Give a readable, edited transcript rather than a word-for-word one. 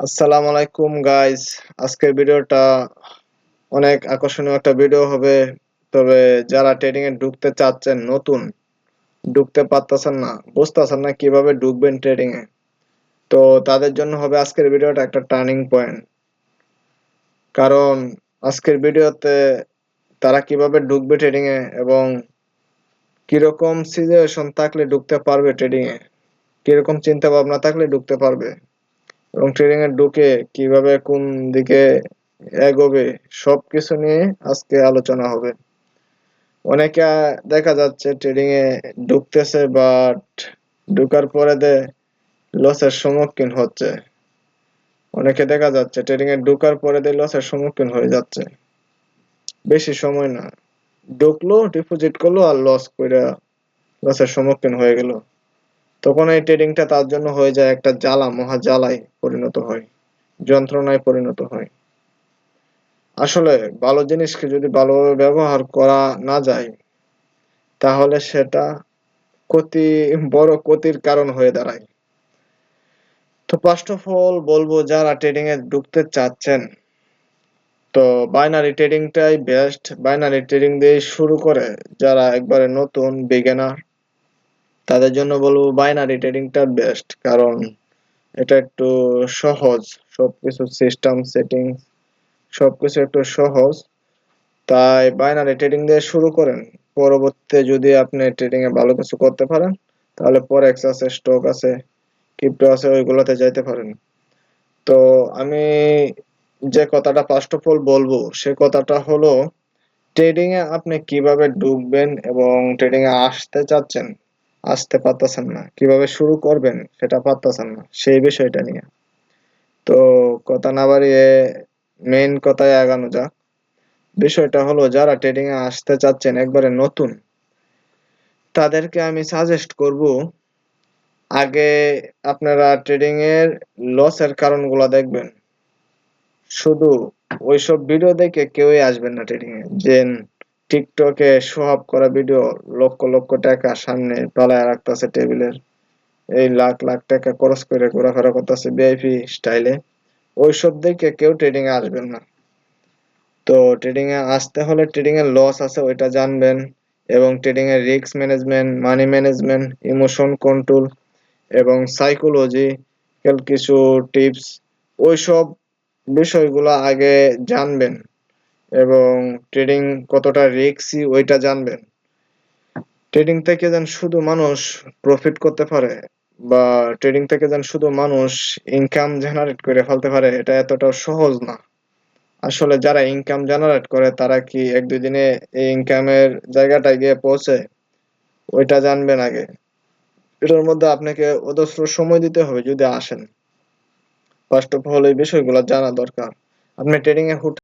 আসসালামু আলাইকুম গাইস। আজকের ভিডিওটা অনেক আকর্ষণীয় একটা ভিডিও হবে। তবে যারা ট্রেডিং এ ঢুকতে চাচ্ছেন, নতুন ঢুকতে পারতেছেন না, বুঝতেছেন না কিভাবে ঢুকবেন ট্রেডিং এ, তো তাদের জন্য হবে আজকের ভিডিওটা একটা টার্নিং পয়েন্ট। কারণ আজকের ভিডিওতে তারা কিভাবে ঢুকবে ট্রেডিং এ এবং কিরকম সিচুয়েশন থাকলে ঢুকতে পারবে ট্রেডিং এ, কিরকম চিন্তা ভাবনা থাকলে ঢুকতে পারবে এবং ট্রেডিং এ ঢুকে কিভাবে কোন দিকে এগোবে, সবকিছু নিয়ে আজকে আলোচনা হবে। অনেকে দেখা যাচ্ছে ট্রেডিং এ ঢুকতেছে, বাট ঢুকার পরে লসের সম্মুখীন হচ্ছে। অনেকে দেখা যাচ্ছে ট্রেডিং এ ঢুকার পরে লসের সম্মুখীন হয়ে যাচ্ছে। বেশি সময় না, ঢুকলো, ডিপোজিট করলো আর লস কইরা লসের সম্মুখীন হয়ে গেল। তখন এই ট্রেডিংটা তার জন্য হয়ে যায় একটা জ্বালা, মহা জ্বালায় পরিণত হয়, যন্ত্রণায় পরিণত হয়। আসলে ভালো জিনিসকে যদি ভালোভাবে ব্যবহার করা না যায়, তাহলে সেটা ক্ষতি, বড় ক্ষতির কারণ হয়ে দাঁড়ায়। তো ফার্স্ট অফ অল বলবো, যারা ট্রেডিং এ ঢুকতে চাচ্ছেন, তো বাইনারি ট্রেডিংটাই বেস্ট। বাইনারি ট্রেডিং দিয়ে শুরু করে যারা একবারে নতুন বিগিনার, তাদের জন্য বলবো বাইনারি ট্রেডিংটা বেস্ট। কারণ এটা একটু সহজ, সবকিছু সিস্টেম সেটিং সবকিছু একটু সহজ। তাই বাইনারি ট্রেডিং দিয়ে শুরু করেন। পরবর্তীতে যদি আপনি ট্রেডিং এ ভালো কিছু করতে পারেন, তাহলে ফরেক্স আছে, স্টক আছে, ক্রিপ্টো আছে, ওইগুলোতে যাইতে পারেন। তো আমি যে কথাটা ফার্স্ট অফ অল বলবো, সে কথাটা হলো, ট্রেডিং এ আপনি কিভাবে ঢুকবেন এবং ট্রেডিং এ আসতে চাচ্ছেন, আসতে পারতেছেন না, কিভাবে শুরু করবেন সেটা পারতেছেন না, সেই বিষয়টা নিয়ে। তো কথা না বাড়িয়ে মেইন কথায় আগানো যাক। বিষয়টা হলো, যারা ট্রেডিং এ আসতে চাচ্ছেন একবারে নতুন, তাদেরকে আমি সাজেস্ট করব, আগে আপনারা ট্রেডিং এর লসের কারণগুলো দেখবেন। শুধু ওইসব ভিডিও দেখে কেউই আসবেন না ট্রেডিং এ। যে টিকটকে শো অফ করা ভিডিও, লক্ষ লক্ষ টাকা সামনে পালায় রাখতেছে টেবিলের, এই লাখ লাখ টাকা খরচ করে ঘোরাফেরা করতেছে ভিআইপি স্টাইলে, ওইসব দেখে কেউ ট্রেডিং এ আসবেন না। তো ট্রেডিং এ আসতে হলে ট্রেডিং এর লস আছে ওইটা জানবেন, এবং ট্রেডিং এর risk management, money management, emotion control এবং সাইকোলজিক্যাল কিছু টিপস, ওইসব বিষয়গুলো আগে জানবেন। এবং ট্রেডিং কতটা রিস্কি ওইটা জানবেন। ট্রেডিং থেকে যেন শুধু মানুষ প্রফিট করতে পারে, বা ট্রেডিং থেকে যেন শুধু মানুষ ইনকাম জেনারেট করে ফেলতে পারে, এটা এতটাও সহজ না। আসলে যারা ইনকাম জেনারেট করে, তারা কি এক দুই দিনে এই ইনকামের জায়গাটায় গিয়ে পৌঁছে, ওইটা জানবেন আগে। এটার মধ্যে আপনাকে অজস্র সময় দিতে হবে যদি আসেন। ফার্স্ট অফ অল এই বিষয়গুলো জানা দরকার। আপনি ট্রেডিং এ হুট